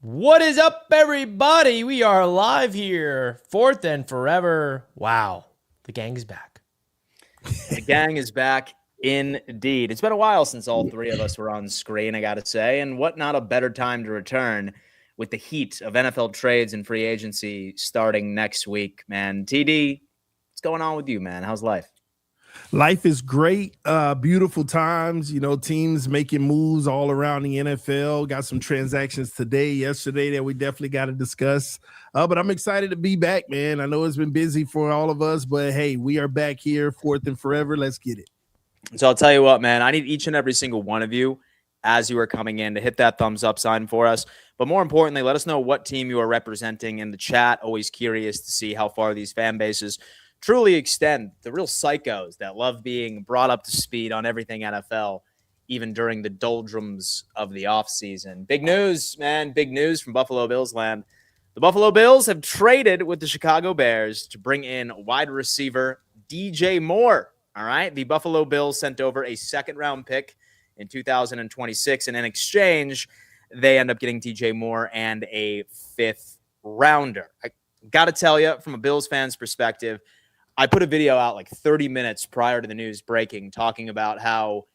What is up, everybody? We are live here, fourth and forever. Wow, the gang is back. The gang is back indeed. It's been a while since all three of us were on screen, I got to say. And what not a better time to return with the heat of NFL trades and free agency starting next week, man. TD, what's going on with you, man? How's life? Life is great. Beautiful times, teams making moves all around the NFL. Got some transactions today, yesterday that we definitely got to discuss. But I'm excited to be back, man. I know it's been busy for all of us, but hey, we are back here, fourth and forever. Let's get it. So I'll tell you what, man, I need each and every single one of you as you are coming in to hit that thumbs up sign for us. But more importantly, let us know what team you are representing in the chat. Always curious to see how far these fan bases truly extend. The real psychos that love being brought up to speed on everything NFL, even during the doldrums of the offseason. Big news, man. Big news from Buffalo Bills land. The Buffalo Bills have traded with the Chicago Bears to bring in wide receiver DJ Moore. All right. The Buffalo Bills sent over a second-round pick in 2026, and in exchange, they end up getting DJ Moore and a fifth rounder. I got to tell you, from a Bills fan's perspective, I put a video out like 30 minutes prior to the news breaking talking about how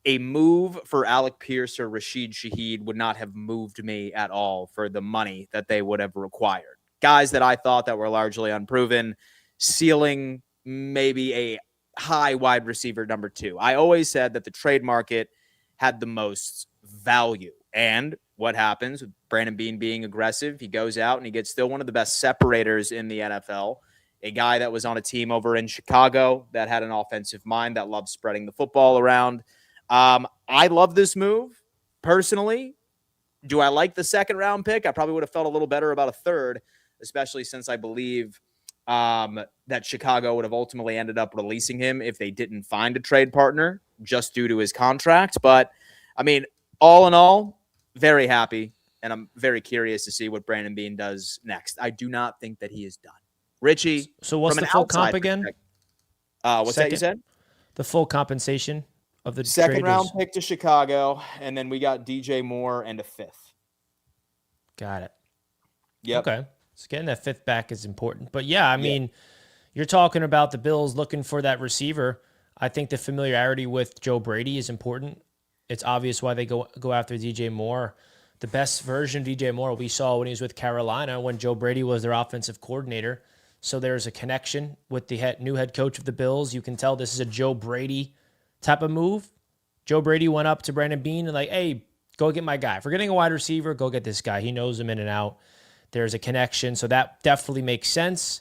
a move for Alec Pierce or Rashid Shaheed would not have moved me at all for the money that they would have required. Guys that I thought that were largely unproven, ceiling maybe a high wide receiver number 2. I always said that the trade market had the most value. And what happens with Brandon Beane being aggressive? He goes out and he gets still one of the best separators in the NFL. A guy that was on a team over in Chicago that had an offensive mind that loved spreading the football around. I love this move personally. Do I like the second round pick? I probably would have felt a little better about a third, especially since I believe that Chicago would have ultimately ended up releasing him if they didn't find a trade partner just due to his contract. But I mean, all in all, very happy. And I'm very curious to see what Brandon Beane does next. I do not think that he is done. Richie, so what's the full comp again? What's that you said? The full compensation of the second round pick to Chicago, and then we got DJ Moore and a fifth. Got it. Yep. Okay. So getting that fifth back is important. But yeah, I mean, you're talking about the Bills looking for that receiver. I think the familiarity with Joe Brady is important. It's obvious why they go after DJ Moore. The best version of DJ Moore we saw when he was with Carolina when Joe Brady was their offensive coordinator. So there's a connection with the new head coach of the Bills. You can tell this is a Joe Brady type of move. Joe Brady went up to Brandon Beane and like, hey, go get my guy. If we're getting a wide receiver, go get this guy. He knows him in and out. There's a connection. So that definitely makes sense.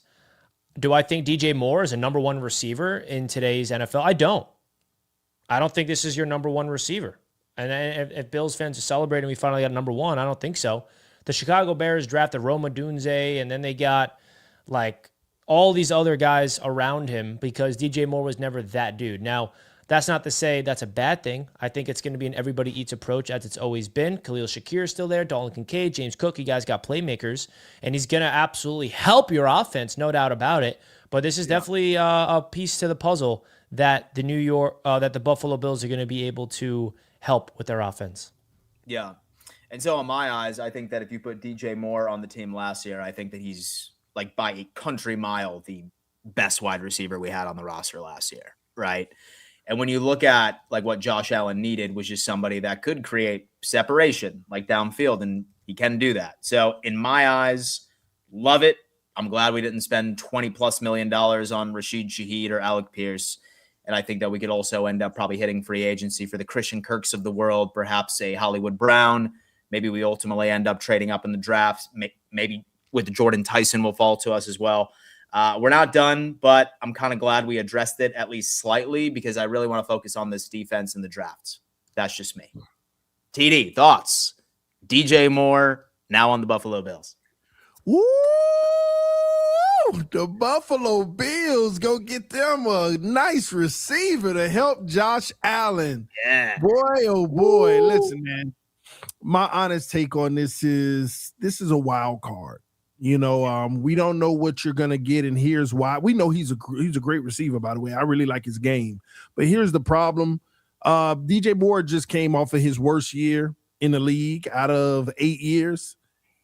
Do I think DJ Moore is a number one receiver in today's NFL? I don't think this is your number one receiver. And if Bills fans are celebrating we finally got number one, I don't think so. The Chicago Bears drafted Roma Dunze, and then they got like all these other guys around him because DJ Moore was never that dude. Now, that's not to say that's a bad thing. I think it's going to be an everybody eats approach as it's always been. Khalil Shakir is still there. Dalton Kincaid, James Cook, you guys got playmakers, and he's going to absolutely help your offense, no doubt about it. But this is definitely a piece to the puzzle that the Buffalo Bills are going to be able to help with their offense. Yeah. And so in my eyes, I think that if you put DJ Moore on the team last year, I think that he's like by a country mile the best wide receiver we had on the roster last year, right? And when you look at like what Josh Allen needed was just somebody that could create separation like downfield, and he can do that. So in my eyes, love it. I'm glad we didn't spend $20+ million on Rashid Shaheed or Alec Pierce. And I think that we could also end up probably hitting free agency for the Christian Kirks of the world, perhaps a Hollywood Brown. Maybe we ultimately end up trading up in the draft. Maybe with Jordan Tyson will fall to us as well. We're not done, but I'm kind of glad we addressed it at least slightly because I really want to focus on this defense in the drafts. That's just me. TD, thoughts? DJ Moore now on the Buffalo Bills. Woo! The Buffalo Bills go get them a nice receiver to help Josh Allen. Yeah. Boy, oh boy. Woo! Listen, man. My honest take on this is a wild card. We don't know what you're going to get, and here's why. We know he's a great receiver, by the way. I really like his game. But here's the problem. DJ Moore just came off of his worst year in the league out of 8 years.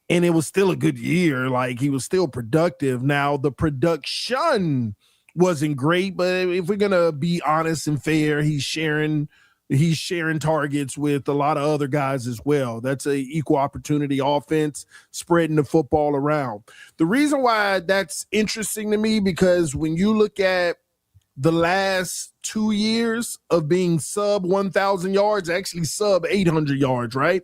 and it was still a good year. Like, he was still productive. Now, the production wasn't great, but if we're gonna be honest and fair, he's sharing targets with a lot of other guys as well. That's a equal opportunity offense, spreading the football around. The reason why that's interesting to me, because when you look at the last 2 years of being sub 1,000 yards, actually sub 800 yards, right?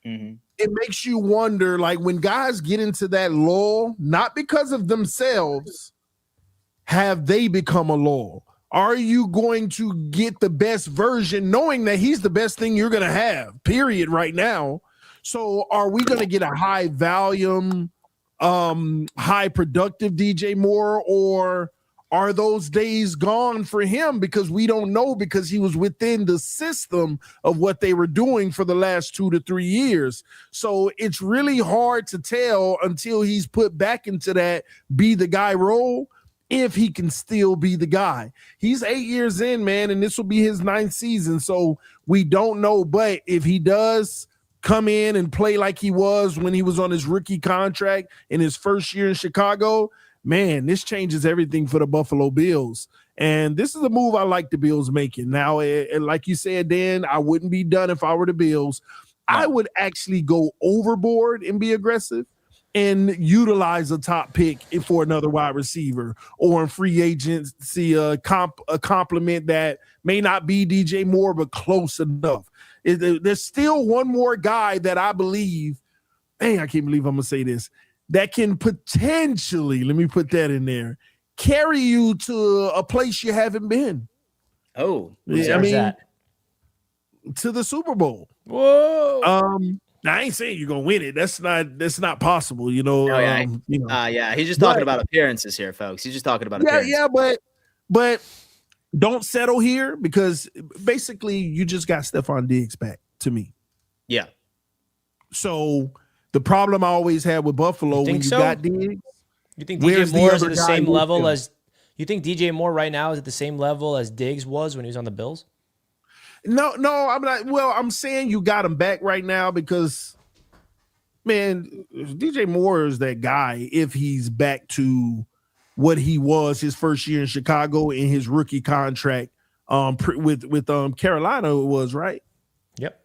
Mm-hmm. It makes you wonder, like, when guys get into that lull, not because of themselves, have they become a lull? Are you going to get the best version knowing that he's the best thing you're going to have, period, right now? So are we going to get a high volume, high productive DJ Moore, or are those days gone for him because we don't know, because he was within the system of what they were doing for the last 2 to 3 years? So it's really hard to tell until he's put back into that be the guy role, if he can still be the guy. He's 8 years in, man, and this will be his 9th season. So we don't know, but if he does come in and play like he was when he was on his rookie contract in his first year in Chicago, man, this changes everything for the Buffalo Bills. And this is a move I like the Bills making. Now, like you said, Dan, I wouldn't be done if I were the Bills. I would actually go overboard and be aggressive and utilize a top pick for another wide receiver, or in free agency, a compliment that may not be DJ Moore, but close enough. There's still one more guy that I believe, I can't believe I'm going to say this, that can potentially, let me put that in there, carry you to a place you haven't been. Oh, yeah, I mean, to the Super Bowl. Whoa. Now, I ain't saying you're gonna win it. That's not possible, you know. Yeah. He's just talking about appearances here, folks. He's just talking about appearances. Yeah, but don't settle here, because basically you just got Stephon Diggs back to me. Yeah. So the problem I always had with Buffalo, when you got Diggs, you think DJ Moore is at the same level as? You think DJ Moore right now is at the same level as Diggs was when he was on the Bills? No, I'm not. Well, I'm saying you got him back right now because, man, DJ Moore is that guy if he's back to what he was his first year in Chicago in his rookie contract with Carolina, it was, right? Yep.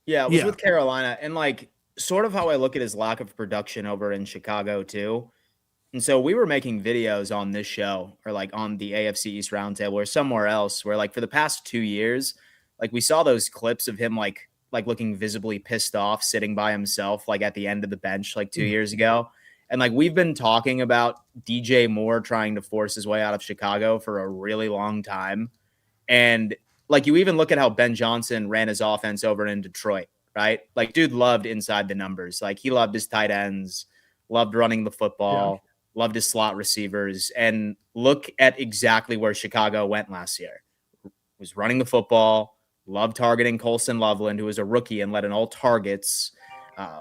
Yeah, it was with Carolina. And, like, sort of how I look at his lack of production over in Chicago too. And so we were making videos on this show, or like on the AFC East Roundtable or somewhere else, where, like, for the past 2 years, like, we saw those clips of him like looking visibly pissed off, sitting by himself, like at the end of the bench, like 2 years ago. And, like, we've been talking about DJ Moore trying to force his way out of Chicago for a really long time. And, like, you even look at how Ben Johnson ran his offense over in Detroit, right? Like, dude loved inside the numbers. Like, he loved his tight ends, loved running the football, loved his slot receivers. And look at exactly where Chicago went last year. Was running the football, loved targeting Colson Loveland, who was a rookie and led in all targets.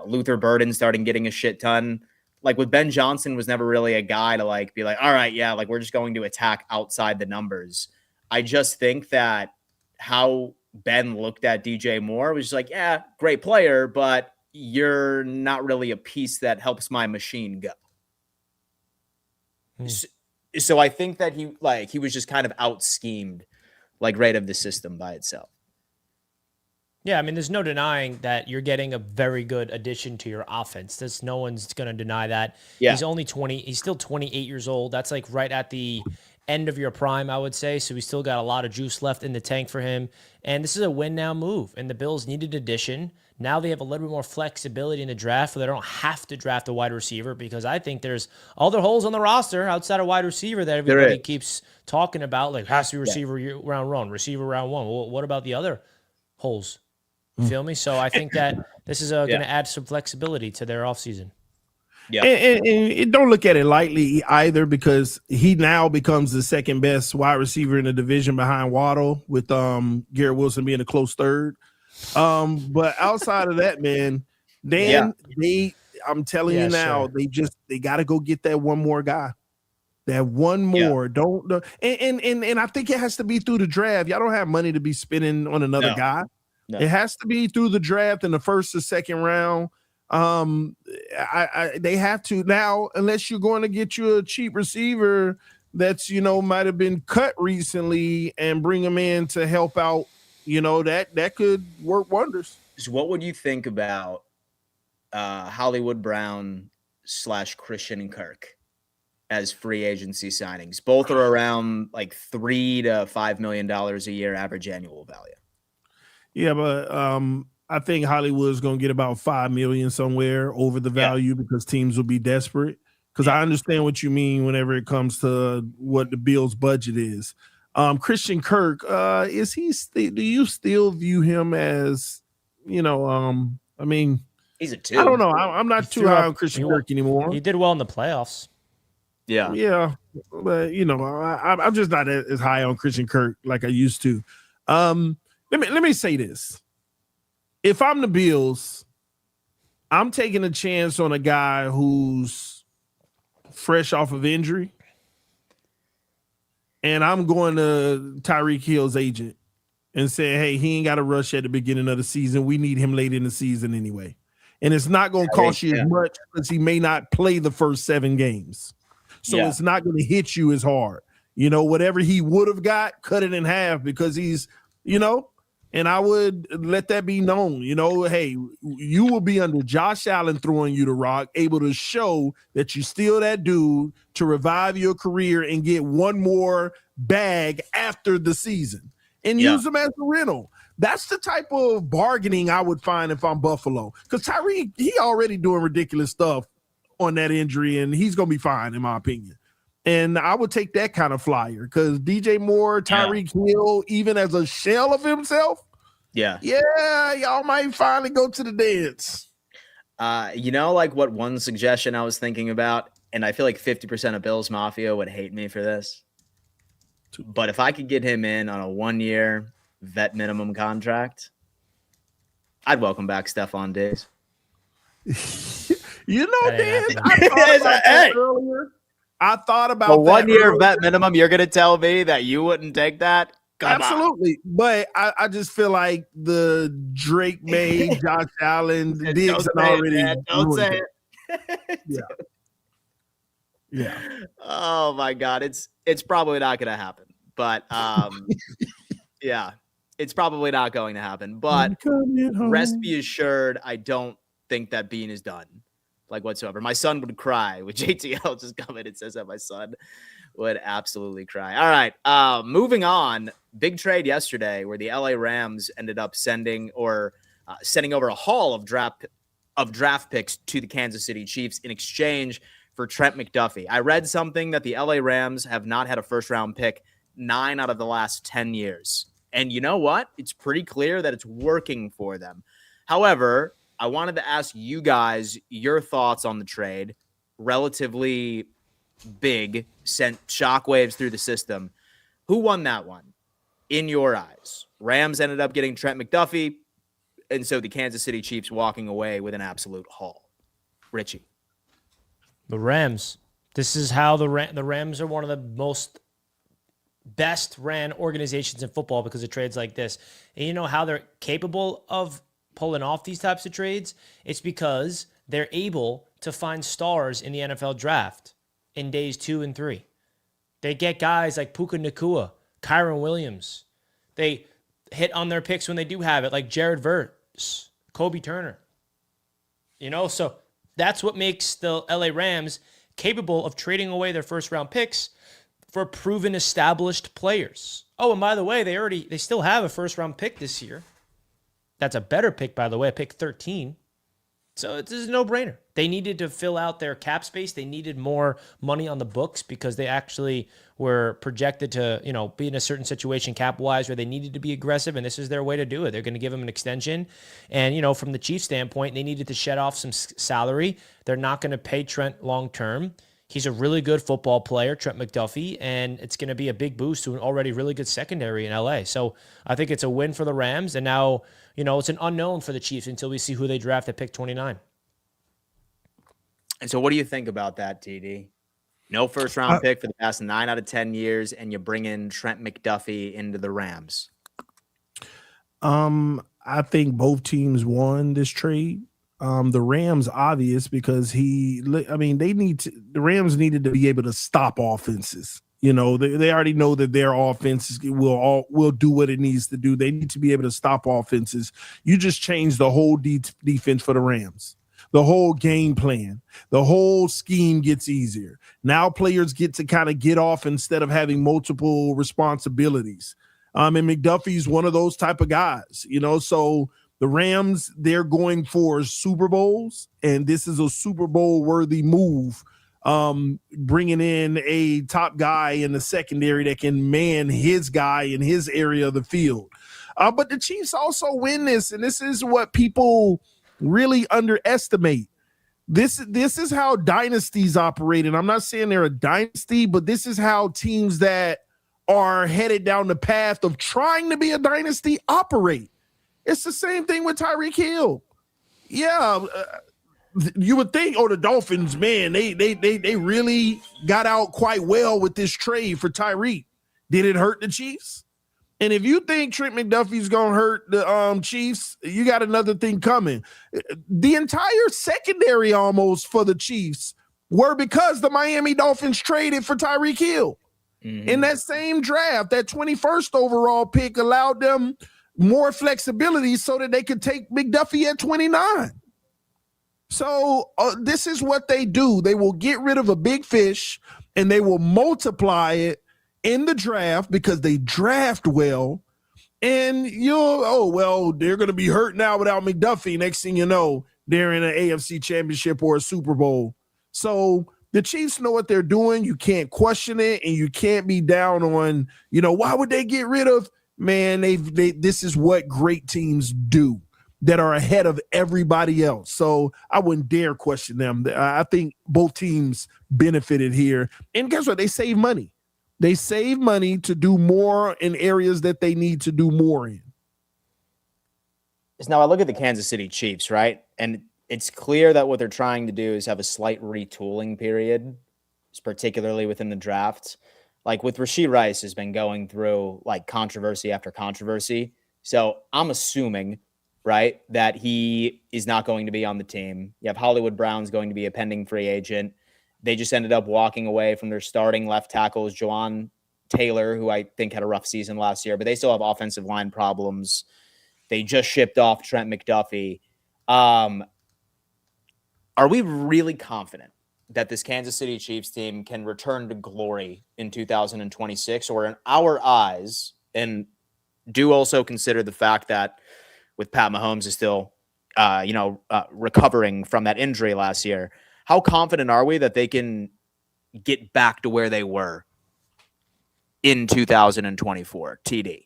Luther Burden started getting a shit ton. Like, with Ben Johnson, was never really a guy to, like, be like, all right, yeah, like, we're just going to attack outside the numbers. I just think that how Ben looked at DJ Moore was just like, yeah, great player, but you're not really a piece that helps my machine go. So I think that he was just kind of out schemed, like, right of the system by itself. Yeah, I mean, there's no denying that you're getting a very good addition to your offense. No one's going to deny that. Yeah. He's only 20. He's still 28 years old. That's, like, right at the end of your prime, I would say. So we still got a lot of juice left in the tank for him. And this is a win-now move. And the Bills needed addition. Now they have a little bit more flexibility in the draft, where they don't have to draft a wide receiver, because I think there's other holes on the roster outside of wide receiver that everybody keeps talking about, like, has to be receiver round one, receiver round one. Well, what about the other holes? You feel me? So I think that this is going to add some flexibility to their offseason. Yeah, and don't look at it lightly either, because he now becomes the second best wide receiver in the division behind Waddle, with Garrett Wilson being a close third. But outside of that, man, Dan, I'm telling you now, they got to go get that one more guy. That one more. Don't and I think it has to be through the draft. Y'all don't have money to be spending on another guy. No. It has to be through the draft in the first or second round. They have to now, unless you're going to get you a cheap receiver that's, might have been cut recently and bring them in to help out, that could work wonders. So what would you think about Hollywood Brown / Christian Kirk as free agency signings? Both are around like $3 to $5 million a year average annual value. Yeah, but I think Hollywood's going to get about $5 million somewhere over the value because teams will be desperate. Because I understand what you mean whenever it comes to what the Bills' budget is. Christian Kirk, is he? Do you still view him as, I mean, he's a 2. I don't know. I'm not too high on Christian Kirk anymore. He did well in the playoffs. Yeah, but I'm just not as high on Christian Kirk like I used to. Let me say this: if I'm the Bills, I'm taking a chance on a guy who's fresh off of injury, and I'm going to Tyreek Hill's agent and saying, "Hey, he ain't got to rush at the beginning of the season. We need him late in the season anyway, and it's not going to cost you as much because he may not play the first 7 games, so it's not going to hit you as hard. Whatever he would have got, cut it in half because he's, And I would let that be known, hey, you will be under Josh Allen throwing you the rock, able to show that you still that dude to revive your career and get one more bag after the season and use them as a rental. That's the type of bargaining I would find if I'm Buffalo. Because Tyreek, he already doing ridiculous stuff on that injury, and he's going to be fine, in my opinion. And I would take that kind of flyer because DJ Moore, Tyreek Hill, even as a shell of himself, y'all might finally go to the dance. Like what one suggestion I was thinking about, and I feel like 50% of Bills Mafia would hate me for this, but if I could get him in on a 1-year vet minimum contract, I'd welcome back Stephon Diggs. Dan, I thought about that earlier. I thought about a 1-year vet minimum. You're going to tell me that you wouldn't take that? Absolutely. But I just feel like the Drake May, Josh Allen, Diggs already. Don't say it. Yeah. Oh my God. It's probably not going to happen. But it's probably not going to happen. But rest be assured, I don't think that Bean is done. Like whatsoever. My son would cry with JTL just come in and says that. My son would absolutely cry. All right. Moving on. Big trade yesterday where the LA Rams ended up sending over a haul of draft picks to the Kansas City Chiefs in exchange for Trent McDuffie. I read something that the LA Rams have not had a first-round pick 9 out of the last 10 years. And you know what? It's pretty clear that it's working for them. However, I wanted to ask you guys your thoughts on the trade. Relatively big, sent shockwaves through the system. Who won that one in your eyes? Rams ended up getting Trent McDuffie, and so the Kansas City Chiefs walking away with an absolute haul. Richie. The Rams. This is how the Rams are one of the best ran organizations in football because of trades like this. And you know how they're capable of pulling off these types of trades? It's because they're able to find stars in the NFL draft in days 2 and 3. They get guys like Puka Nacua, Kyron Williams. They hit on their picks when they do have it, like Jared Verse, Kobe Turner. So that's what makes the LA Rams capable of trading away their first-round picks for proven, established players. Oh, and by the way, they still have a first-round pick this year. That's a better pick, by the way, pick 13. So it's a no-brainer. They needed to fill out their cap space. They needed more money on the books because they actually were projected to, be in a certain situation cap-wise where they needed to be aggressive, and this is their way to do it. They're going to give them an extension. And, from the Chiefs' standpoint, they needed to shed off some salary. They're not going to pay Trent long-term. He's a really good football player, Trent McDuffie, and it's going to be a big boost to an already really good secondary in LA. So I think it's a win for the Rams, and now, it's an unknown for the Chiefs until we see who they draft at pick 29. And so what do you think about that, TD? No first-round pick for the past 9 out of 10 years, and you bring in Trent McDuffie into the Rams. I think both teams won this trade. The Rams obvious because the Rams needed to be able to stop offenses. They already know that their offense will do what it needs to do. They need to be able to stop offenses. You just change the whole defense for the Rams. The whole game plan, the whole scheme gets easier. Now players get to kind of get off instead of having multiple responsibilities. And McDuffie's one of those type of guys, so the Rams, they're going for Super Bowls, and this is a Super Bowl worthy move. Bringing in a top guy in the secondary that can man his guy in his area of the field. But the Chiefs also win this, and this is what people really underestimate. This is how dynasties operate, and I'm not saying they're a dynasty, but this is how teams that are headed down the path of trying to be a dynasty operate. It's the same thing with Tyreek Hill. Yeah, you would think, the Dolphins, man, they really got out quite well with this trade for Tyreek. Did it hurt the Chiefs? And if you think Trent McDuffie's going to hurt the Chiefs, you got another thing coming. The entire secondary almost for the Chiefs were because the Miami Dolphins traded for Tyreek Hill. Mm-hmm. In that same draft, that 21st overall pick allowed them more flexibility so that they could take McDuffie at 29. So this is what they do. They will get rid of a big fish and they will multiply it in the draft because they draft well. And they're going to be hurt now without McDuffie. Next thing you know, they're in an AFC championship or a Super Bowl. So the Chiefs know what they're doing. You can't question it, and you can't be down on, why would they get rid of? Man, this is what great teams do that are ahead of everybody else. So I wouldn't dare question them. I think both teams benefited here. And guess what? They save money. They save money to do more in areas that they need to do more in. Now I look at the Kansas City Chiefs, right? And it's clear that what they're trying to do is have a slight retooling period, particularly within the draft. Like with Rashee Rice has been going through like controversy after controversy. So I'm assuming, right, that he is not going to be on the team. You have Hollywood Brown's going to be a pending free agent. They just ended up walking away from their starting left tackles, Jawan Taylor, who I think had a rough season last year, but they still have offensive line problems. They just shipped off Trent McDuffie. Are we really confident that this Kansas City Chiefs team can return to glory in 2026, or in our eyes, and do also consider the fact that with Pat Mahomes is still, recovering from that injury last year, how confident are we that they can get back to where they were in 2024, TD?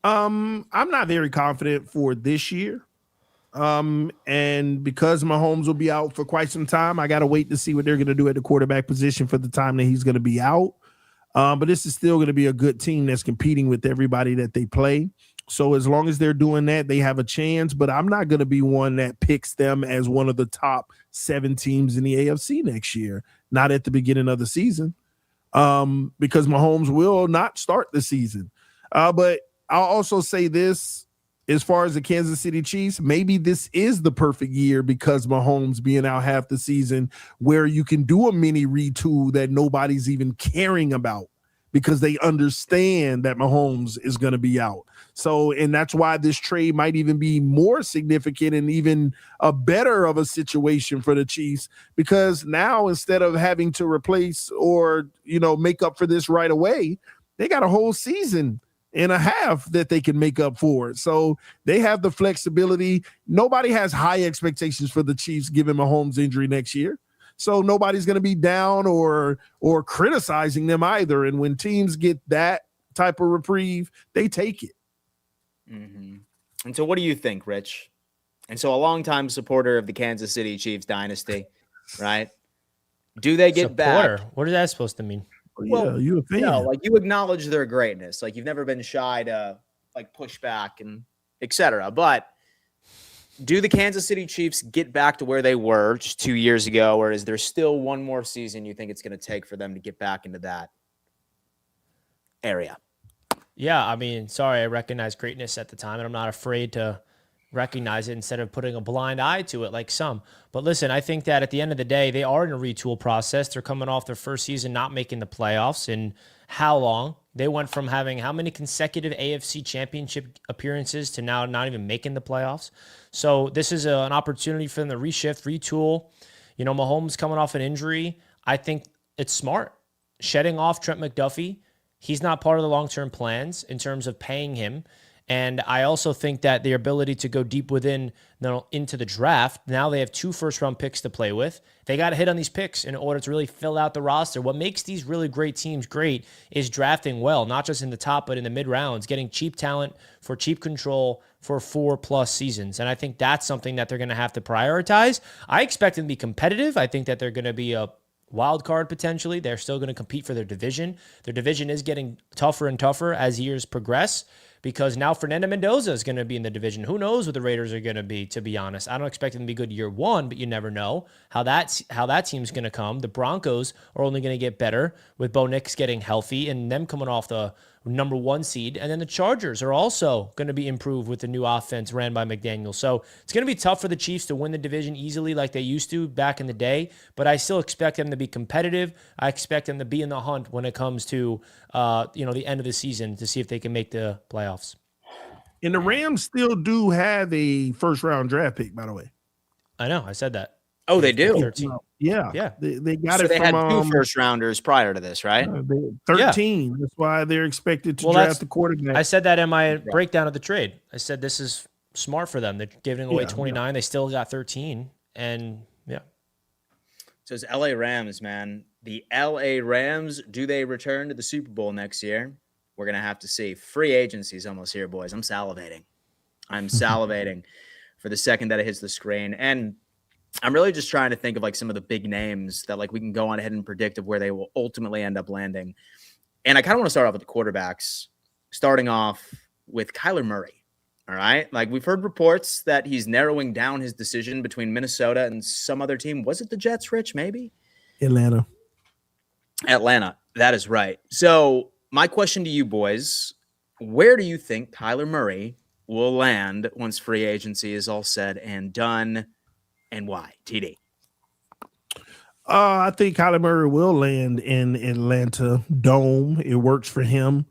I'm not very confident for this year. And because Mahomes will be out for quite some time, I got to wait to see what they're going to do at the quarterback position for the time that he's going to be out. But this is still going to be a good team that's competing with everybody that they play. So as long as they're doing that, they have a chance. But I'm not going to be one that picks them as one of the top 7 teams in the AFC next year, not at the beginning of the season, because Mahomes will not start the season. But I'll also say this. As far as the Kansas City Chiefs, maybe this is the perfect year because Mahomes being out half the season where you can do a mini retool that nobody's even caring about because they understand that Mahomes is going to be out. So, and that's why this trade might even be more significant and even a better of a situation for the Chiefs, because now instead of having to replace or, make up for this right away, they got a whole season and a half that they can make up for it. So they have the flexibility. Nobody has high expectations for the Chiefs given Mahomes' injury next year. So nobody's going to be down or criticizing them either. And when teams get that type of reprieve, they take it. Mm-hmm. And so what do you think, Rich? And so a longtime supporter of the Kansas City Chiefs dynasty, right? Do they get back? What is that supposed to mean? Well, you a fan. Like you acknowledge their greatness. Like you've never been shy to like push back and etc. But do the Kansas City Chiefs get back to where they were just 2 years ago, or is there still one more season you think it's going to take for them to get back into that area? Yeah, I mean, sorry, I recognized greatness at the time, and I'm not afraid to recognize it instead of putting a blind eye to it like some. But listen, I think that at the end of the day, they are in a retool process. They're coming off their first season not making the playoffs. And how long? They went from having how many consecutive AFC championship appearances to now not even making the playoffs. So this is an opportunity for them to reshift, retool. Mahomes coming off an injury. I think it's smart. Shedding off Trent McDuffy. He's not part of the long-term plans in terms of paying him. And I also think that the ability to go deep into the draft, now they have 2 first-round picks to play with. They got to hit on these picks in order to really fill out the roster. What makes these really great teams great is drafting well, not just in the top, but in the mid-rounds, getting cheap talent for cheap control for 4+ seasons. And I think that's something that they're going to have to prioritize. I expect them to be competitive. I think that they're going to be a wild card potentially. They're still going to compete for their division. Their division is getting tougher and tougher as years progress, because now Fernando Mendoza is going to be in the division. Who knows what the Raiders are going to be, to be honest. I don't expect them to be good year 1, but you never know how that team's going to come. The Broncos are only going to get better with Bo Nix getting healthy and them coming off the number 1 seed. And then the Chargers are also going to be improved with the new offense ran by McDaniel. So it's going to be tough for the Chiefs to win the division easily like they used to back in the day, but I still expect them to be competitive. I expect them to be in the hunt when it comes to the end of the season to see if they can make the playoffs. And the Rams still do have a first-round draft pick, by the way. I know. I said that. Oh, they do? 13. Yeah. They got it they from... had 2 first-rounders prior to this, right? 13. Yeah. That's why they're expected to draft the quarterback. I said that in my breakdown of the trade. I said this is smart for them. They're giving away 29. They still got 13. And, So it's LA Rams, man. The LA Rams, do they return to the Super Bowl next year? We're going to have to see. Free agency is almost here, boys. I'm salivating for the second that it hits the screen. And I'm really just trying to think of like some of the big names that like we can go on ahead and predict of where they will ultimately end up landing. And I kind of want to start off with the quarterbacks, starting off with Kyler Murray. All right. Like we've heard reports that he's narrowing down his decision between Minnesota and some other team. Was it the Jets, Rich? Maybe Atlanta. That is right. So my question to you boys, where do you think Kyler Murray will land once free agency is all said and done? And why? TD. I think Kyler Murray will land in Atlanta Dome. It works for him.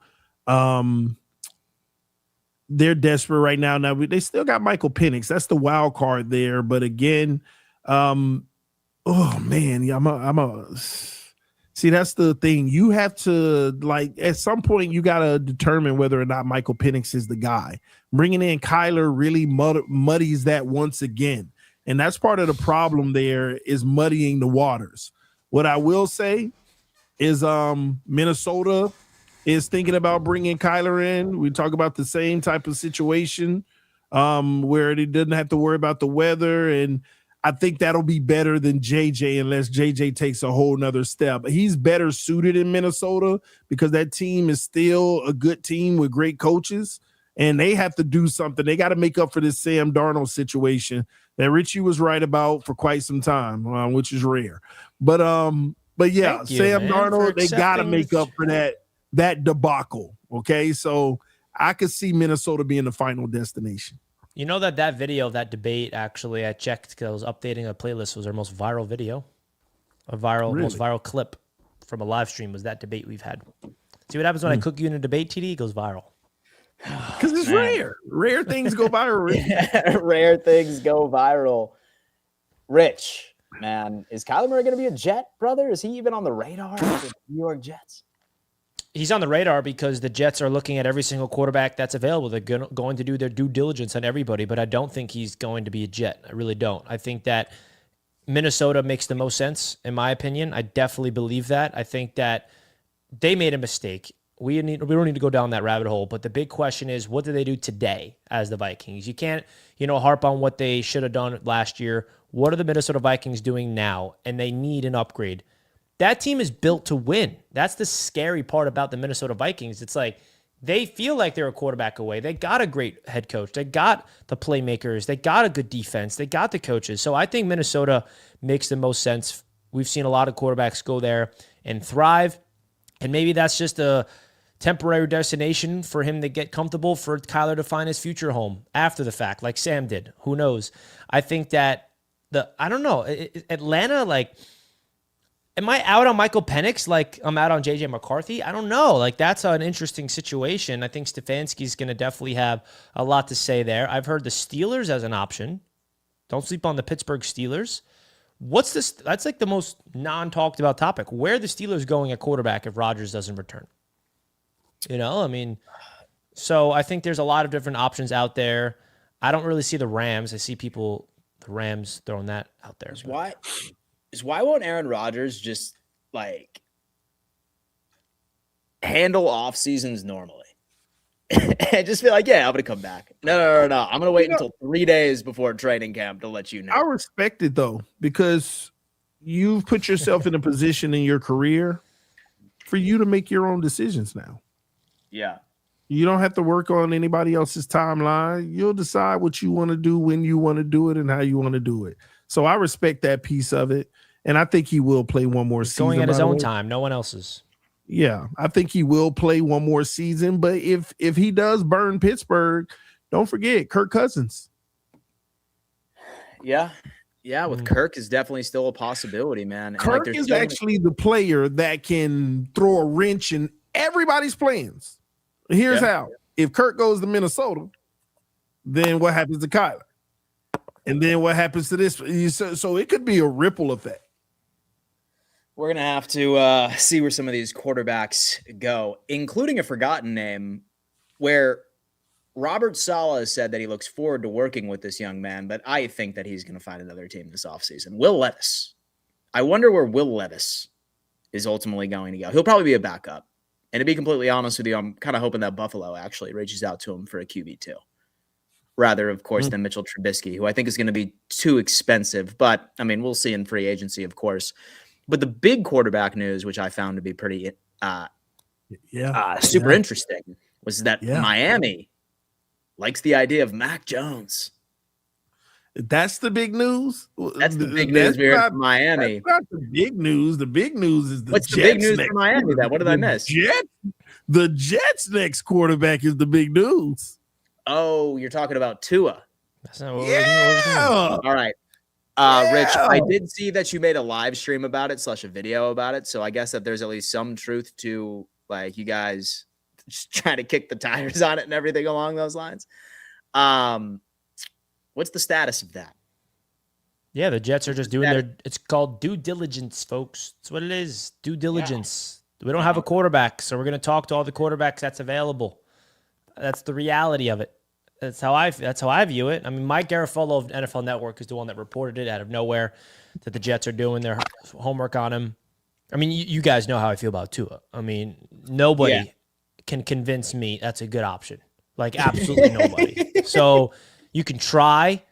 They're desperate right now. Now they still got Michael Penix. That's the wild card there. But again, oh man, see, that's the thing. You have to like at some point you got to determine whether or not Michael Penix is the guy. Bringing in Kyler really muddies that once again. And that's part of the problem there is muddying the waters. What I will say is Minnesota is thinking about bringing Kyler in. We talk about the same type of situation where he doesn't have to worry about the weather. And I think that'll be better than JJ unless JJ takes a whole nother step. He's better suited in Minnesota because that team is still a good team with great coaches. And they have to do something. They got to make up for this Sam Darnold situation that Richie was right about for quite some time, which is rare. But yeah, Sam Darnold, they got to make up for that debacle. Okay, so I could see Minnesota being the final destination. You know that video, that debate, actually, I checked because I was updating a playlist, was our most viral video, most viral clip from a live stream was that debate we've had. See what happens when I cook you in a debate, TD? It goes viral. Because it's rare. Rare things go viral. Rare things go viral. Rich, man, is Kyler Murray going to be a Jet, brother? Is he even on the radar of the New York Jets? He's on the radar because the Jets are looking at every single quarterback that's available. They're going to do their due diligence on everybody, but I don't think he's going to be a Jet. I really don't. I think that Minnesota makes the most sense, in my opinion. I definitely believe that. I think that they made a mistake. We don't need to go down that rabbit hole, but the big question is, what do they do today as the Vikings? You can't, harp on what they should have done last year. What are the Minnesota Vikings doing now? And they need an upgrade. That team is built to win. That's the scary part about the Minnesota Vikings. It's like they feel like they're a quarterback away. They got a great head coach. They got the playmakers. They got a good defense. They got the coaches. So I think Minnesota makes the most sense. We've seen a lot of quarterbacks go there and thrive. And maybe that's just a temporary destination for him to get comfortable, for Kyler to find his future home after the fact, like Sam did. Who knows? I think that I don't know, Atlanta, like, am I out on Michael Penix like I'm out on JJ McCarthy? I don't know. Like, that's an interesting situation. I think Stefanski's going to definitely have a lot to say there. I've heard the Steelers as an option. Don't sleep on the Pittsburgh Steelers. What's this? That's like the most non-talked about topic. Where are the Steelers going at quarterback if Rodgers doesn't return? You know, I mean, so I think there's a lot of different options out there. I don't really see the Rams. I see the Rams throwing that out there. Why won't Aaron Rodgers just like handle off seasons normally? And just be like, yeah, I'm going to come back. No. I'm going to wait until 3 days before training camp to let you know. I respect it, though, because you've put yourself in a position in your career for you to make your own decisions now. Yeah. You don't have to work on anybody else's timeline. You'll decide what you want to do, when you want to do it, and how you want to do it. So I respect that piece of it. And I think he will play one more season. Going at his own time, no one else's. Yeah, I think he will play one more season. But if he does burn Pittsburgh, don't forget Kirk Cousins. Yeah, with Kirk is definitely still a possibility, man. Kirk is actually the player that can throw a wrench in everybody's plans. Here's how. If Kirk goes to Minnesota, then what happens to Kyler? And then what happens to this? So it could be a ripple effect. We're going to have to see where some of these quarterbacks go, including a forgotten name where Robert Saleh said that he looks forward to working with this young man, but I think that he's going to find another team this offseason. Will Levis. I wonder where Will Levis is ultimately going to go. He'll probably be a backup. And to be completely honest with you, I'm kind of hoping that Buffalo actually reaches out to him for a QB2. Rather, of course, than Mitchell Trubisky, who I think is going to be too expensive. But, I mean, we'll see in free agency, of course. But the big quarterback news, which I found to be pretty super interesting, was that Miami likes the idea of Mac Jones. That's the big news. That's the big news we heard from Miami. That's not the big news. The big news is What's the big news for Miami then? What did I miss? The Jets' next quarterback is the big news. Oh, you're talking about Tua. That's not what we're doing. All right. Rich, I did see that you made a live stream about it / a video about it. So I guess that there's at least some truth to like you guys just trying to kick the tires on it and everything along those lines. What's the status of that? Yeah, the Jets are just doing it's called due diligence, folks. That's what it is. Due diligence. Yeah. We don't have a quarterback, so we're going to talk to all the quarterbacks that's available. That's the reality of it. That's how I view it. I mean, Mike Garafolo of NFL Network is the one that reported it out of nowhere that the Jets are doing their homework on him. I mean, you guys know how I feel about Tua. I mean, nobody can convince me that's a good option. Like, absolutely nobody. So you can try.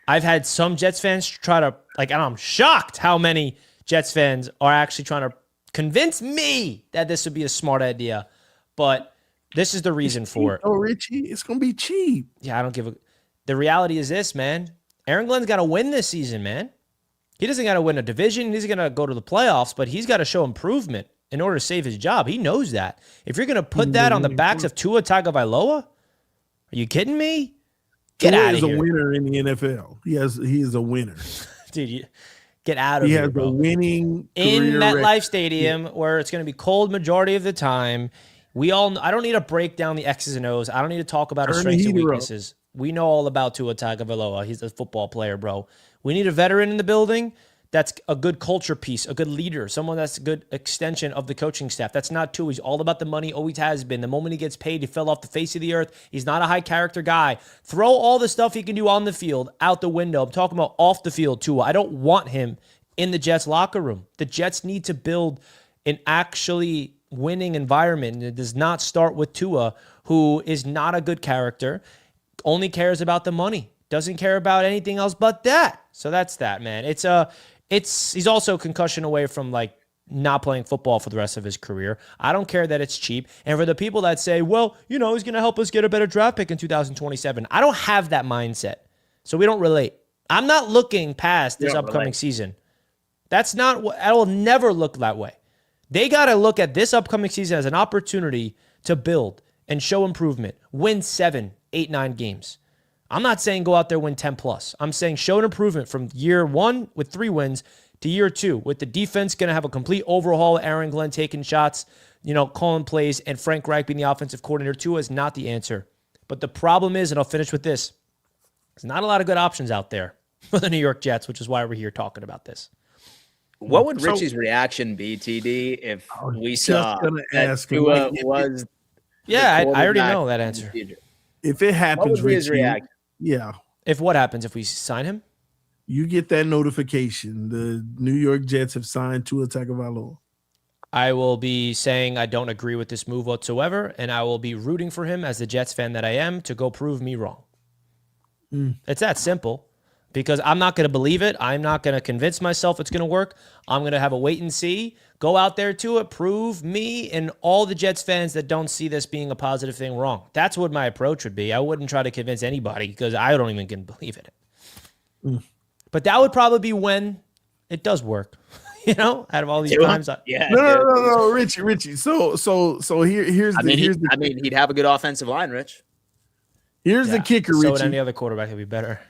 I've had some Jets fans try to, and I'm shocked how many Jets fans are actually trying to convince me that this would be a smart idea. But this is the reason for it. Oh, Richie, it's going to be cheap. Yeah, I don't give a... The reality is this, man. Aaron Glenn's got to win this season, man. He doesn't got to win a division. He's going to go to the playoffs, but he's got to show improvement in order to save his job. He knows that. If you're going to put that on the backs of Tua Tagovailoa, are you kidding me? Get out of here. He is a winner in the NFL. He is a winner. Dude, get out of here, bro. He has a winning in MetLife Stadium where it's going to be cold majority of the time. I don't need to break down the X's and O's. I don't need to talk about his strengths and weaknesses. We know all about Tua Tagovailoa. He's a football player, bro. We need a veteran in the building that's a good culture piece, a good leader, someone that's a good extension of the coaching staff. That's not Tua. He's all about the money, always has been. The moment he gets paid, he fell off the face of the earth. He's not a high character guy. Throw all the stuff he can do on the field out the window. I'm talking about off the field, Tua. I don't want him in the Jets locker room. The Jets need to build an actually winning environment, and it does not start with Tua, who is not a good character, only cares about the money, doesn't care about anything else but that. So that's that, man. He's also concussion away from not playing football for the rest of his career. I don't care that it's cheap. And for the people that say, well, he's going to help us get a better draft pick in 2027, I don't have that mindset. So we don't relate. I'm not looking past this upcoming season. That's not what I will never look that way. They got to look at this upcoming season as an opportunity to build and show improvement, win 7, 8, 9 games. I'm not saying go out there win 10 plus. I'm saying show an improvement from year 1 with 3 wins to year 2 with the defense going to have a complete overhaul. Aaron Glenn taking shots, calling plays, and Frank Reich being the offensive coordinator. Tua is not the answer. But the problem is, and I'll finish with this, there's not a lot of good options out there for the New York Jets, which is why we're here talking about this. What would Richie's reaction be, TD, if we saw that Tua was? Yeah, I already know that answer. If it happens, what would be his reaction? Yeah. If what happens if we sign him? You get that notification. The New York Jets have signed Tua Tagovailoa. I will be saying I don't agree with this move whatsoever, and I will be rooting for him as the Jets fan that I am to go prove me wrong. It's that simple. Because I'm not going to believe it. I'm not going to convince myself it's going to work. I'm going to have a wait and see. Go out there to it. Prove me and all the Jets fans that don't see this being a positive thing wrong. That's what my approach would be. I wouldn't try to convince anybody because I don't even believe in it. But that would probably be when it does work. Out of all these times. No, Richie. So here's he'd have a good offensive line, Rich. Here's the kicker, Richie. So would any other quarterback would be better.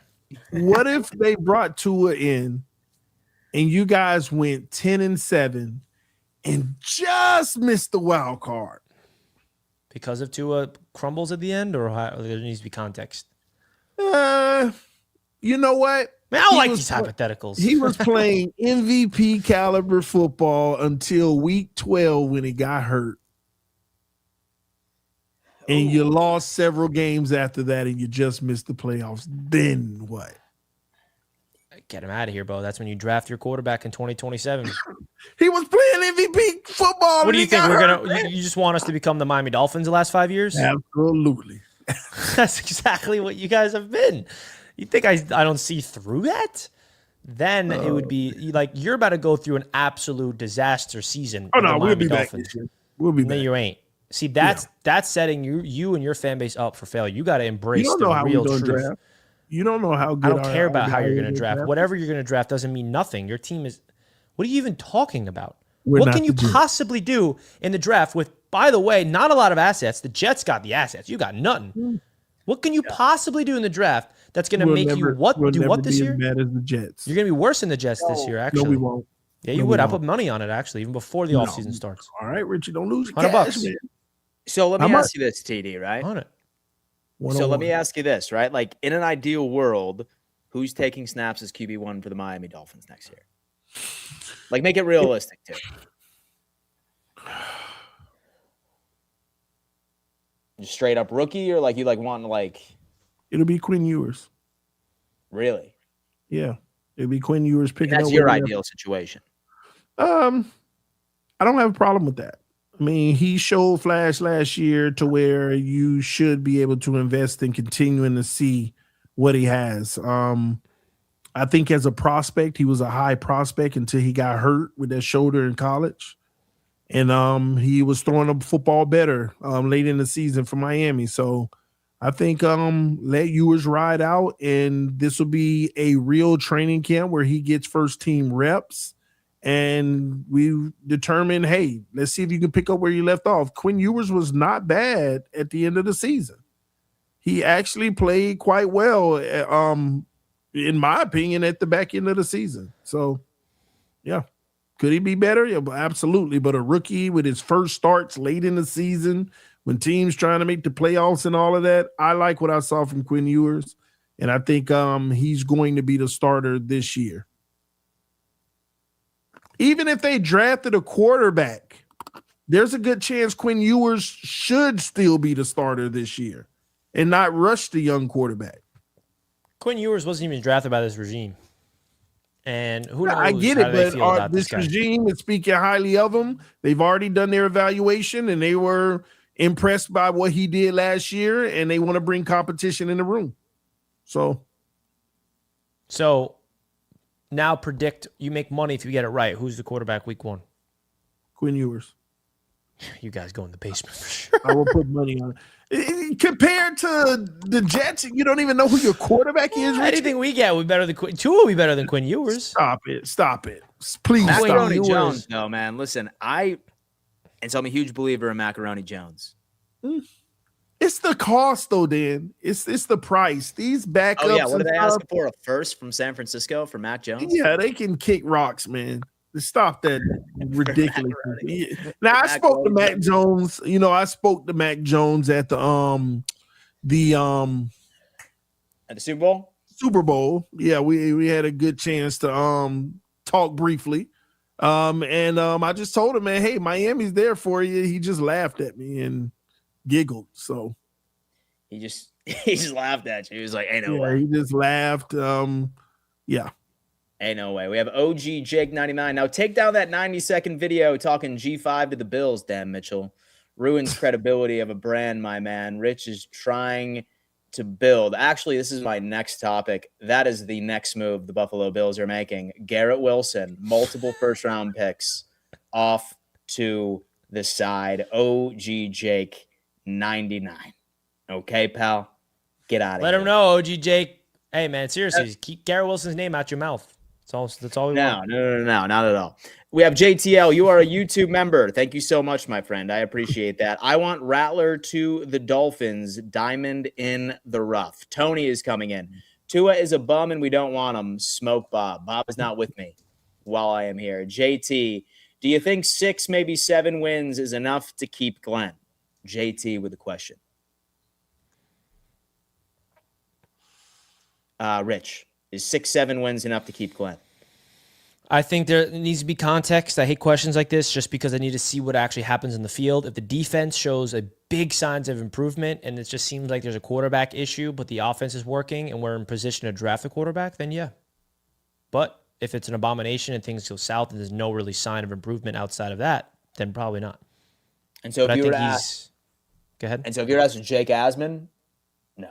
What if they brought Tua in and you guys went 10-7 and just missed the wild card? Because of Tua crumbles at the end, or there needs to be context? You know what? Man, I don't like these hypotheticals. He was playing MVP caliber football until week 12 when he got hurt. And you lost several games after that, and you just missed the playoffs. Then what? Get him out of here, Bo. That's when you draft your quarterback in 2027. He was playing MVP football. What do you think we're gonna? You just want us to become the Miami Dolphins the last 5 years? Absolutely. That's exactly what you guys have been. You think I don't see through that? Then it would be like you're about to go through an absolute disaster season. Oh no, we'll be Dolphins. Back. We'll be back. No, you ain't. See, that's setting you and your fan base up for failure. You got to embrace the real truth. Draft. You don't know how good. I don't care about how you're going to draft. Whatever you're going to draft doesn't mean nothing. Your team is. What are you even talking about? What can you possibly do in the draft with, by the way, not a lot of assets? The Jets got the assets. You got nothing. What can you possibly do in the draft that's going to make you do what this year? Bad as the Jets. You're going to be worse than the Jets this year. Actually, no, we won't. Yeah, you would. I put money on it actually, even before the offseason starts. All right, Richie, don't lose your $100. Man. So let me ask you this, TD, right? On it. So let me ask you this, right? Like in an ideal world, who's taking snaps as QB1 for the Miami Dolphins next year? Like make it realistic too. Just straight up rookie, or like you want like? It'll be Quinn Ewers. Really? Yeah, it'll be Quinn Ewers picking. That's your ideal situation. I don't have a problem with that. I mean, he showed flash last year to where you should be able to invest in continuing to see what he has. I think as a prospect, he was a high prospect until he got hurt with that shoulder in college. And he was throwing the football better late in the season for Miami. So I think let Ewers ride out, and this will be a real training camp where he gets first team reps. And we determined, hey, let's see if you can pick up where you left off. Quinn Ewers was not bad at the end of the season. He actually played quite well, in my opinion, at the back end of the season. So, yeah. Could he be better? Yeah, absolutely. But a rookie with his first starts late in the season, when teams trying to make the playoffs and all of that, I like what I saw from Quinn Ewers. And I think he's going to be the starter this year. Even if they drafted a quarterback, there's a good chance Quinn Ewers should still be the starter this year and not rush the young quarterback. Quinn Ewers wasn't even drafted by this regime. And who knows? I get it, but this regime is speaking highly of him. They've already done their evaluation, and they were impressed by what he did last year, and they want to bring competition in the room. So now predict, you make money if you get it right. Who's the quarterback week 1? Quinn Ewers. You guys go in the basement for sure. I will put money on it. Compared to the Jets, you don't even know who your quarterback is. Anything we get will be better than Quinn. Tua will be better than Quinn Ewers. Stop it. Please stop. Macaroni Jones, though, man. Listen, I'm a huge believer in Macaroni Jones. It's the cost, though, Dan. It's the price. These backups. Oh yeah, what are they stuff, asking for? A first from San Francisco for Mac Jones? Yeah, they can kick rocks, man. Stop that ridiculous. Now I spoke to Mac Jones. I spoke to Mac Jones at the at the Super Bowl. Super Bowl. Yeah, we had a good chance to talk briefly. I just told him, man, hey, Miami's there for you. He just laughed at me and giggled. So he just laughed at you. He was like, "Ain't no way." He just laughed. Yeah. Ain't no way. We have OG Jake 99. Now take down that 90-second video talking G5 to the Bills, Dan Mitchell. Ruins credibility of a brand, my man. Rich is trying to build. Actually, this is my next topic. That is the next move the Buffalo Bills are making. Garrett Wilson, multiple first-round picks off to the side. OG Jake 99. Okay, pal? Get out of here. Let him know, OG Jake. Hey, man, seriously, keep Garrett Wilson's name out your mouth. That's all we want. No, not at all. We have JTL. You are a YouTube member. Thank you so much, my friend. I appreciate that. I want Rattler to the Dolphins. Diamond in the rough. Tony is coming in. Tua is a bum and we don't want him. Smoke Bob. Bob is not with me while I am here. JT, do you think 6, maybe 7 wins is enough to keep Glenn? JT with a question. Rich, is 6, 7 wins enough to keep Glenn? I think there needs to be context. I hate questions like this just because I need to see what actually happens in the field. If the defense shows a big signs of improvement and it just seems like there's a quarterback issue, but the offense is working and we're in position to draft a quarterback, then yeah. But if it's an abomination and things go south and there's no really sign of improvement outside of that, then probably not. And so if you were to ask, go ahead. And so if you're asking Jake Asman, no.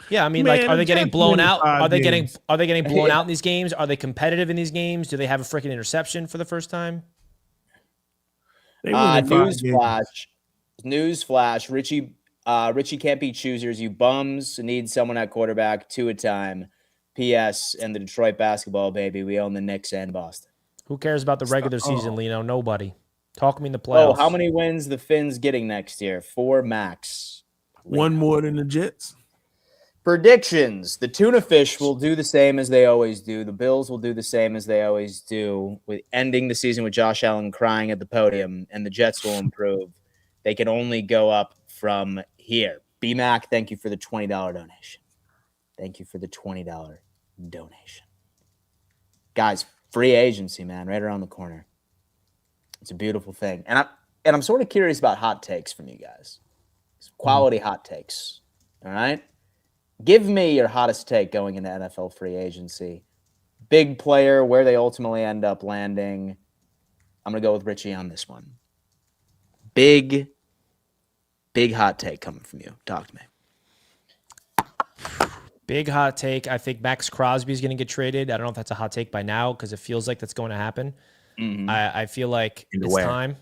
Yeah, I mean, Man, are they getting blown out? Are they getting blown Yeah. out in these games? Are they competitive in these games? Do they have a freaking interception for the first time? Newsflash. Richie can't beat choosers. You bums need someone at quarterback 2 a time. P.S. and the Detroit basketball baby. We own the Knicks and Boston. Who cares about the regular season, Lino? Nobody. Talk me in the playoffs. Oh, how many wins the Finns getting next year? 4 max. One more than the Jets. Predictions. The tuna fish will do the same as they always do. The Bills will do the same as they always do, with ending the season with Josh Allen crying at the podium, and the Jets will improve. They can only go up from here. B-Mac, thank you for the $20 donation. Thank you for the $20 donation. Guys, free agency, man, right around the corner. It's a beautiful thing. And I'm sort of curious about hot takes from you guys. Quality hot takes. All right? Give me your hottest take going into NFL free agency. Big player, where they ultimately end up landing. I'm going to go with Richie on this one. Big hot take coming from you. Talk to me. Big hot take. I think Max Crosby is going to get traded. I don't know if that's a hot take by now because it feels like that's going to happen. Mm-hmm. I feel like it's time.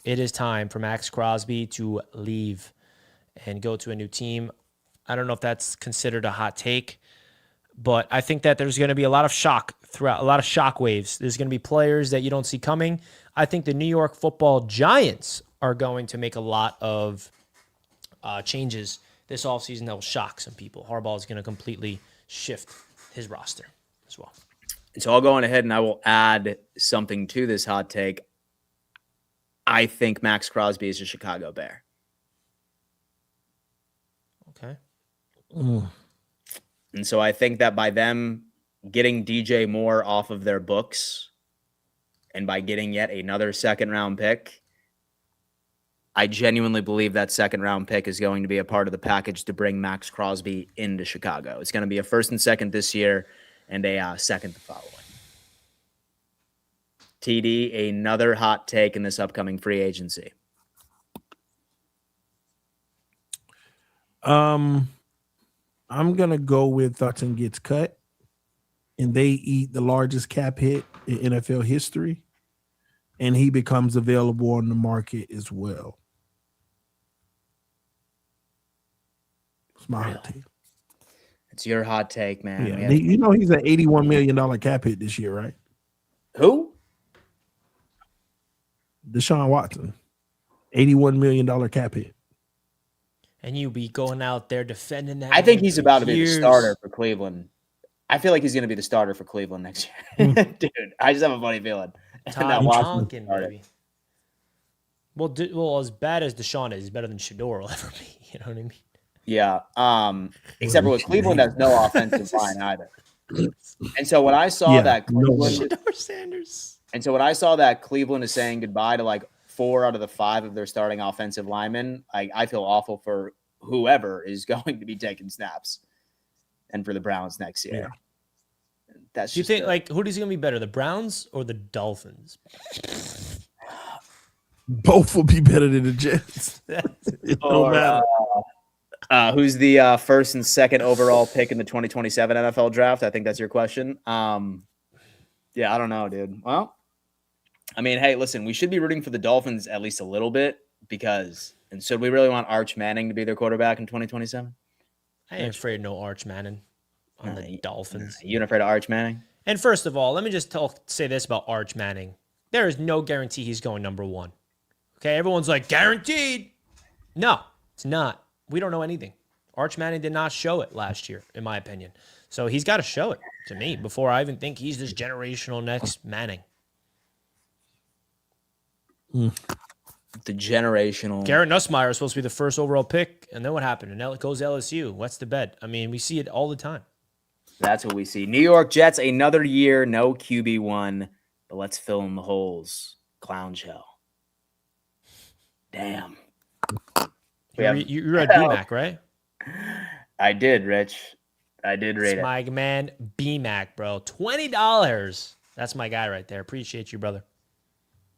It is time for Max Crosby to leave and go to a new team. I don't know if that's considered a hot take, but I think that there's going to be a lot of shock throughout, a lot of shock waves. There's going to be players that you don't see coming. I think the New York Football Giants are going to make a lot of changes this offseason that will shock some people. Harbaugh is going to completely shift his roster as well. So I'll go on ahead and I will add something to this hot take. I think Max Crosby is a Chicago Bear. Okay. And so I think that by them getting DJ Moore off of their books and by getting yet another second-round pick, I genuinely believe that second-round pick is going to be a part of the package to bring Max Crosby into Chicago. It's going to be a first and second this year and a second the following. TD, another hot take in this upcoming free agency. I'm going to go with Thornton gets cut, and they eat the largest cap hit in NFL history, and he becomes available on the market as well. It's my hot take. It's your hot take, man. Yeah, you know he's an $81 million cap hit this year, right? Who? Deshaun Watson. $81 million cap hit. and you be going out there defending that. I think man he's for about to be the years. starter for Cleveland. I feel like he's going to be the starter for Cleveland next year. Dude, I just have a funny feeling. Todd Washington Tonkin, starter. maybe. Well, as bad as Deshaun is, he's better than Shador will ever be. You know what I mean? Yeah. Except for with Cleveland has no offensive line either. And so when I saw that Cleveland, Shador Sanders. and so when I saw that Cleveland is saying goodbye to like 4 out of the 5 of their starting offensive linemen, I feel awful for whoever is going to be taking snaps, and for the Browns next year. That's Do you think like who's going to be better, the Browns or the Dolphins? Both will be better than the Jets. It don't matter. Who's the first and second overall pick in the 2027 NFL draft? I think that's your question. Yeah, I don't know, dude. Well, I mean, hey, listen, we should be rooting for the Dolphins at least a little bit because, and should we really want Arch Manning to be their quarterback in 2027? I ain't afraid of no Arch Manning on the Dolphins. You ain't afraid of Arch Manning? And first of all, let me just say this about Arch Manning. There is no guarantee he's going number 1. Okay, everyone's like, guaranteed. No, it's not. We don't know anything. Arch Manning did not show it last year, in my opinion. So he's got to show it to me before I even think he's this generational next Manning. The generational. Garrett Nussmeier was supposed to be the first overall pick, and then what happened? And now it goes LSU. What's the bet? I mean, we see it all the time. That's what we see. New York Jets, another year, no QB1, but let's fill in the holes. Clown show. Damn. You read BMAC, right? I did, Rich. I did rate it's it. My man, BMAC, bro. $20. That's my guy right there. Appreciate you, brother.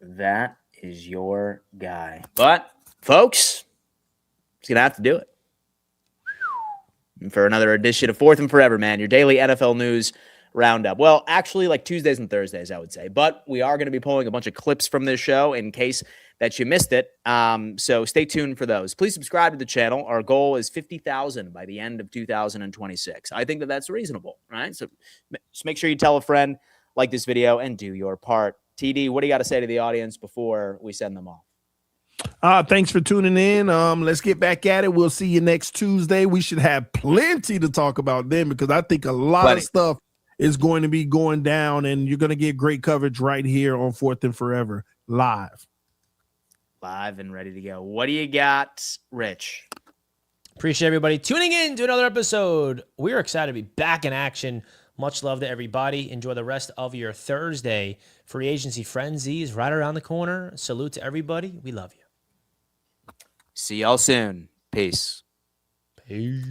That is your guy. But, folks, he's going to have to do it. And for another edition of Fourth and Forever, man, your daily NFL news roundup. Well, actually, like Tuesdays and Thursdays, I would say. But we are going to be pulling a bunch of clips from this show in case that you missed it. So stay tuned for those. Please subscribe to the channel. Our goal is 50,000 by the end of 2026. I think that that's reasonable, right? So just make sure you tell a friend, like this video, and do your part. TD, what do you got to say to the audience before we send them off? Thanks for tuning in. Let's get back at it. We'll see you next Tuesday. We should have plenty to talk about then because I think a lot of stuff is going to be going down, and you're going to get great coverage right here on Fourth and Forever live and ready to go. What do you got, Rich? Appreciate everybody tuning in to another episode. We're excited to be back in action. Much love to everybody. Enjoy the rest of your Thursday. Free agency frenzy is right around the corner. Salute to everybody. We love you. See y'all soon. Peace. Peace.